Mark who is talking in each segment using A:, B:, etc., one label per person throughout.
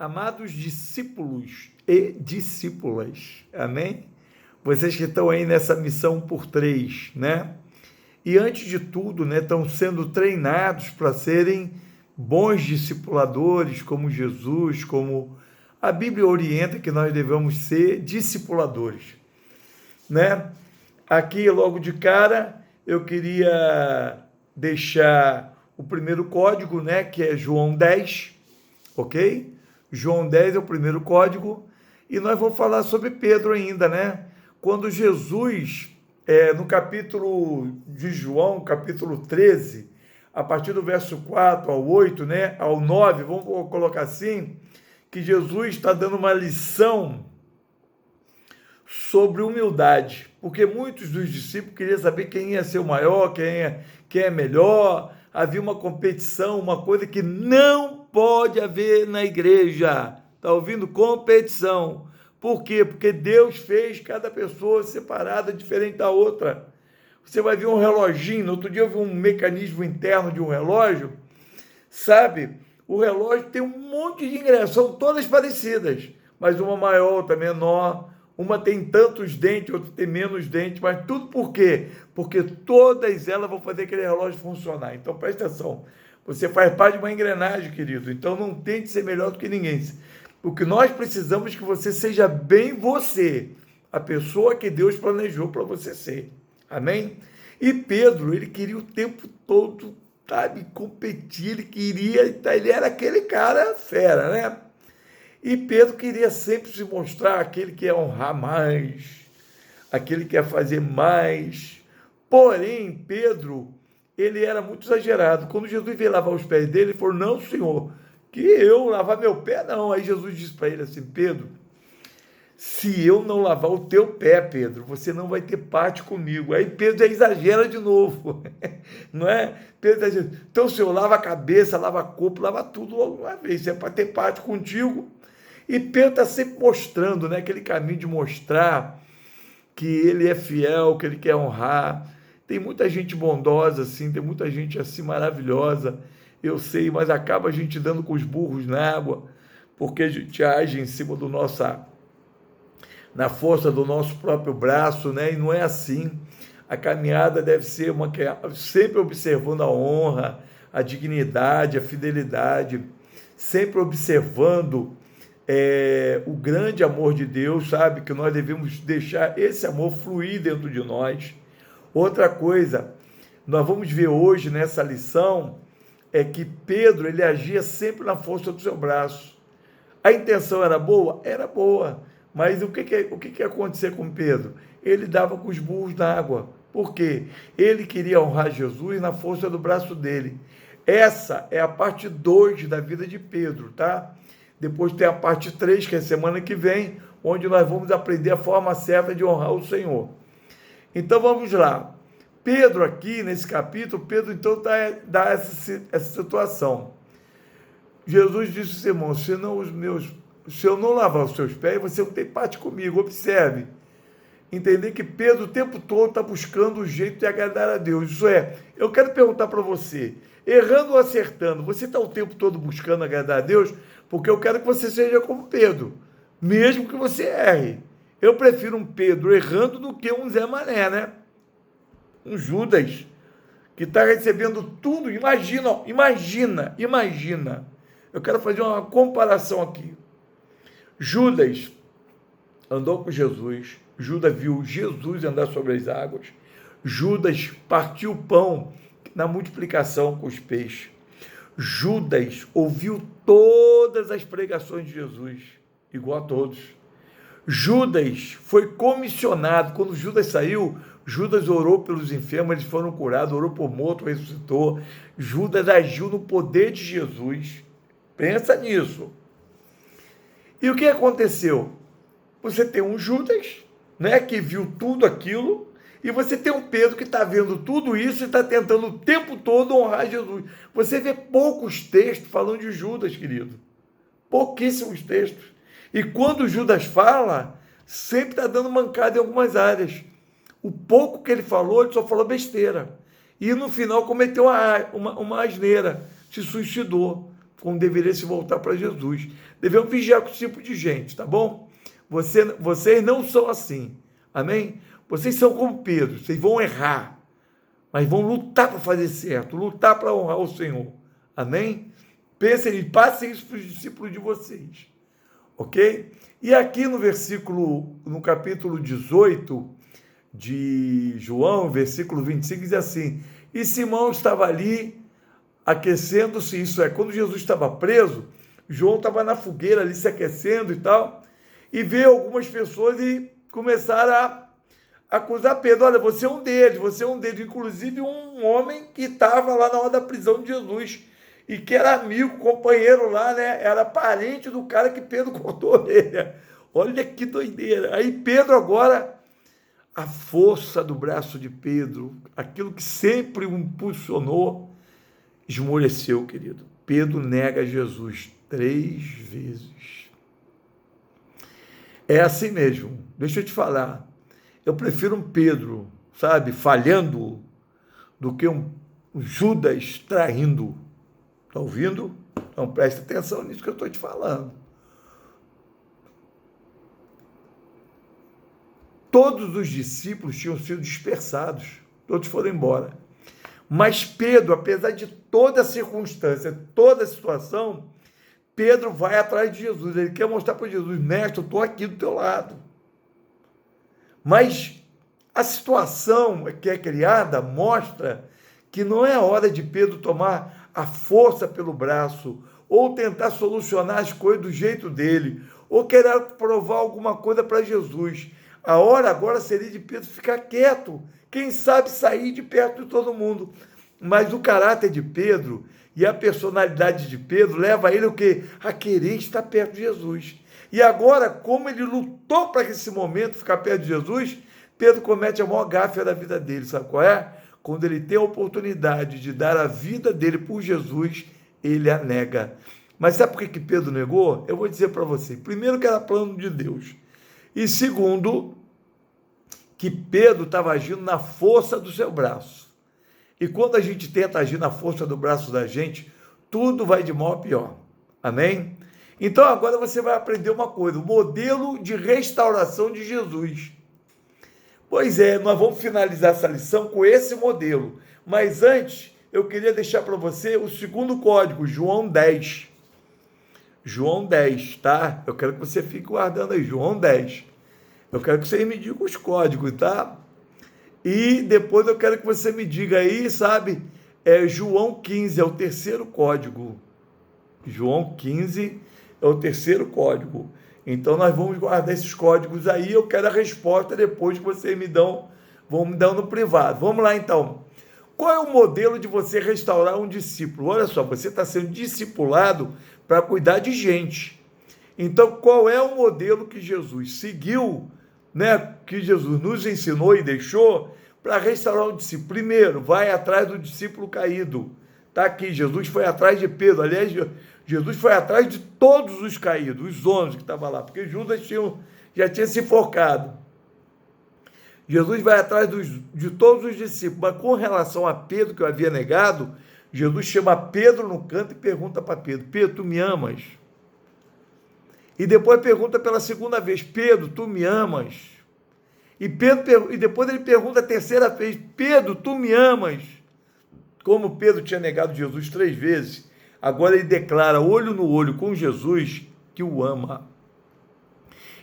A: Amados discípulos e discípulas, amém? Vocês que estão aí nessa missão por 3, né? E antes de tudo, né, estão sendo treinados para serem bons discipuladores, como Jesus, como a Bíblia orienta que nós devemos ser discipuladores, né? Aqui, logo de cara, eu queria deixar o primeiro código, né, que é João 10, ok? João 10 é o primeiro código, e nós vamos falar sobre Pedro ainda, né? Quando Jesus, no capítulo de João, capítulo 13, a partir do verso 4 ao 8, né, ao 9, vamos colocar assim, que Jesus está dando uma lição sobre humildade, porque muitos dos discípulos queriam saber quem ia ser o maior, quem é melhor, havia uma competição, uma coisa que não pode haver na igreja, está ouvindo? Competição. Por quê? Porque Deus fez cada pessoa separada, diferente da outra. Você vai ver um reloginho, no outro dia eu vi um mecanismo interno de um relógio, sabe? O relógio tem um monte de ingressos, são todas parecidas, mas uma maior, outra menor, uma tem tantos dentes, outra tem menos dentes, mas tudo por quê? Porque todas elas vão fazer aquele relógio funcionar. Então, presta atenção, você faz parte de uma engrenagem, querido, então não tente ser melhor do que ninguém. O que nós precisamos é que você seja bem você, a pessoa que Deus planejou para você ser. Amém? E Pedro, ele queria o tempo todo, sabe, competir, ele era aquele cara fera, né? E Pedro queria sempre se mostrar aquele que ia honrar mais, aquele que ia fazer mais. Porém, Pedro, ele era muito exagerado. Quando Jesus veio lavar os pés dele, ele falou, não, Senhor, que eu lavar meu pé, não. Aí Jesus disse para ele assim, Pedro, se eu não lavar o teu pé, Pedro, você não vai ter parte comigo. Aí Pedro já exagera de novo, não é? Pedro exagera. Então, Senhor, lava a cabeça, lava o corpo, lava tudo logo uma vez. Isso é para ter parte contigo. E Pedro está sempre mostrando, né, aquele caminho de mostrar que ele é fiel, que ele quer honrar. Tem muita gente bondosa assim, tem muita gente assim maravilhosa, eu sei, mas acaba a gente dando com os burros na água, porque a gente age em cima na força do nosso próprio braço, né? E não é assim. A caminhada deve ser sempre observando a honra, a dignidade, a fidelidade, sempre observando o grande amor de Deus, sabe? Que nós devemos deixar esse amor fluir dentro de nós. Outra coisa, nós vamos ver hoje nessa lição, é que Pedro, ele agia sempre na força do seu braço. A intenção era boa? Era boa. Mas o que ia acontecer com Pedro? Ele dava com os burros na água. Por quê? Ele queria honrar Jesus na força do braço dele. Essa é a parte 2 da vida de Pedro, tá? Depois tem a parte 3, que é a semana que vem, onde nós vamos aprender a forma certa de honrar o Senhor. Então vamos lá. Pedro aqui, nesse capítulo, Pedro então dá essa situação. Jesus disse, irmão, se eu não lavar os seus pés, você não tem parte comigo. Observe. Entender que Pedro o tempo todo está buscando o jeito de agradar a Deus. Isso é, eu quero perguntar para você, errando ou acertando, você está o tempo todo buscando agradar a Deus? Porque eu quero que você seja como Pedro, mesmo que você erre. Eu prefiro um Pedro errando do que um Zé Mané, né? Um Judas, que está recebendo tudo. Imagina. Eu quero fazer uma comparação aqui. Judas andou com Jesus, Judas viu Jesus andar sobre as águas, Judas partiu o pão na multiplicação com os peixes, Judas ouviu todas as pregações de Jesus, igual a todos. Judas foi comissionado. Quando Judas saiu, Judas orou pelos enfermos, eles foram curados, orou por morto, ressuscitou. Judas agiu no poder de Jesus. Pensa nisso. E o que aconteceu? Você tem um Judas, né, que viu tudo aquilo, e você tem um Pedro que está vendo tudo isso e está tentando o tempo todo honrar Jesus. Você vê poucos textos falando de Judas, querido. Pouquíssimos textos. E quando Judas fala, sempre está dando mancada em algumas áreas. O pouco que ele só falou besteira. E no final cometeu uma asneira, se suicidou. como deveria se voltar para Jesus. Devemos vigiar com esse tipo de gente, tá bom? Vocês não são assim, amém? Vocês são como Pedro, vocês vão errar, mas vão lutar para fazer certo, lutar para honrar o Senhor, amém? Pensem e passem isso para os discípulos de vocês, ok? E aqui no capítulo 18 de João, versículo 25, diz assim: e Simão estava ali aquecendo-se, isso é, quando Jesus estava preso, João estava na fogueira ali se aquecendo e tal, e veio algumas pessoas e começaram a acusar Pedro: olha, você é um deles, inclusive um homem que estava lá na hora da prisão de Jesus, e que era amigo, companheiro lá, né? Era parente do cara que Pedro cortou a orelha. Olha que doideira. Aí Pedro agora, a força do braço de Pedro, aquilo que sempre o impulsionou, esmoreceu, querido. Pedro nega Jesus 3 vezes. É assim mesmo. Deixa eu te falar. Eu prefiro um Pedro, sabe, falhando, do que um Judas traindo. Está ouvindo? Então preste atenção nisso que eu estou te falando. Todos os discípulos tinham sido dispersados, todos foram embora. Mas Pedro, apesar de toda a circunstância, toda a situação, Pedro vai atrás de Jesus. Ele quer mostrar para Jesus: mestre, eu estou aqui do teu lado. Mas a situação que é criada mostra que não é hora de Pedro tomar a força pelo braço, ou tentar solucionar as coisas do jeito dele, ou querer provar alguma coisa para Jesus. A hora agora seria de Pedro ficar quieto, quem sabe sair de perto de todo mundo. Mas o caráter de Pedro e a personalidade de Pedro leva ele o quê? A querer estar perto de Jesus. E agora, como ele lutou para que esse momento ficar perto de Jesus, Pedro comete a maior gafe da vida dele. Sabe qual é? Quando ele tem a oportunidade de dar a vida dele por Jesus, ele a nega. Mas sabe por que Pedro negou? Eu vou dizer para você. Primeiro, que era plano de Deus. E segundo, que Pedro estava agindo na força do seu braço. E quando a gente tenta agir na força do braço da gente, tudo vai de mal a pior. Amém? Então agora você vai aprender uma coisa: o modelo de restauração de Jesus. Pois é, nós vamos finalizar essa lição com esse modelo. Mas antes, eu queria deixar para você o segundo código, João 10. João 10, tá? Eu quero que você fique guardando aí, João 10. Eu quero que você me diga os códigos, tá? E depois eu quero que você me diga aí, sabe? João 15 é o terceiro código. João 15 é o terceiro código. Então, nós vamos guardar esses códigos aí. Eu quero a resposta depois que vocês vão me dando no privado. Vamos lá, então. Qual é o modelo de você restaurar um discípulo? Olha só, você está sendo discipulado para cuidar de gente. Então, qual é o modelo que Jesus seguiu, né? Que Jesus nos ensinou e deixou para restaurar o discípulo? Primeiro, vai atrás do discípulo caído. Está aqui, Jesus foi atrás de Pedro. Aliás, Jesus foi atrás de todos os caídos, os 11 que estavam lá, porque Judas já tinha se enforcado. Jesus vai atrás de todos os discípulos, mas com relação a Pedro, que eu havia negado, Jesus chama Pedro no canto e pergunta para Pedro: Pedro, tu me amas? E depois pergunta pela segunda vez: Pedro, tu me amas? E depois ele pergunta a terceira vez: Pedro, tu me amas? Como Pedro tinha negado Jesus 3 vezes, agora ele declara, olho no olho com Jesus, que o ama.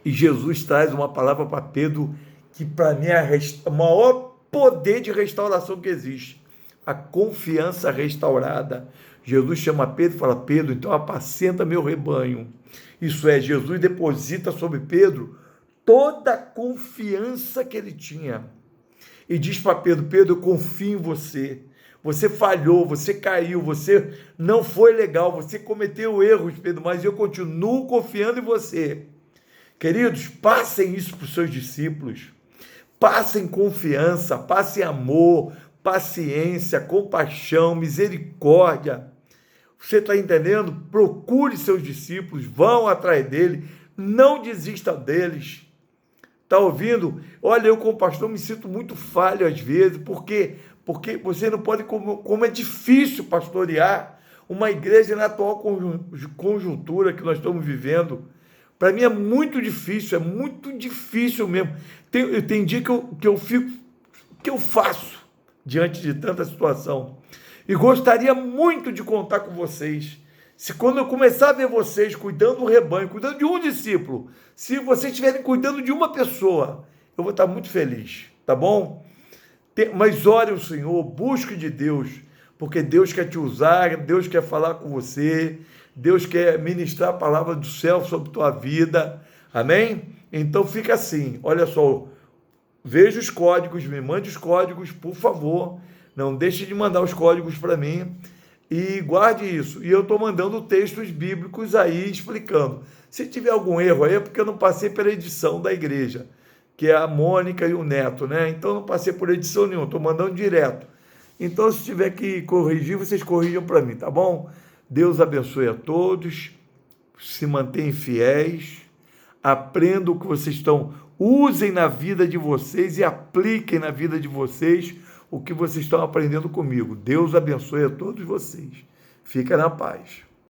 A: E Jesus traz uma palavra para Pedro, que para mim é o maior poder de restauração que existe: a confiança restaurada. Jesus chama Pedro e fala: Pedro, então apacenta meu rebanho. Isso é, Jesus deposita sobre Pedro toda a confiança que ele tinha. E diz para Pedro: Pedro, eu confio em você. Você falhou, você caiu, você não foi legal, você cometeu erros, Pedro, mas eu continuo confiando em você. Queridos, passem isso para os seus discípulos. Passem confiança, passem amor, paciência, compaixão, misericórdia. Você está entendendo? Procure seus discípulos, vão atrás dele, não desista deles. Está ouvindo? Olha, eu como pastor me sinto muito falho às vezes, porque você não pode, como é difícil pastorear uma igreja na atual conjuntura que nós estamos vivendo. Para mim é muito difícil mesmo. Tem dia que eu faço diante de tanta situação. E gostaria muito de contar com vocês. Se quando eu começar a ver vocês cuidando do rebanho, cuidando de um discípulo, se vocês estiverem cuidando de uma pessoa, eu vou estar muito feliz, tá bom? Mas ore ao Senhor, busque de Deus, porque Deus quer te usar, Deus quer falar com você, Deus quer ministrar a palavra do céu sobre tua vida, amém? Então fica assim, olha só, veja os códigos, me mande os códigos, por favor, não deixe de mandar os códigos para mim, e guarde isso. E eu estou mandando textos bíblicos aí, explicando. Se tiver algum erro aí, é porque eu não passei pela edição da igreja, que é a Mônica e o Neto, né? Então, eu não passei por edição nenhuma, estou mandando direto. Então, se tiver que corrigir, vocês corrijam para mim, tá bom? Deus abençoe a todos, se mantenham fiéis, aprendam o que vocês estão, usem na vida de vocês e apliquem na vida de vocês o que vocês estão aprendendo comigo. Deus abençoe a todos vocês. Fica na paz.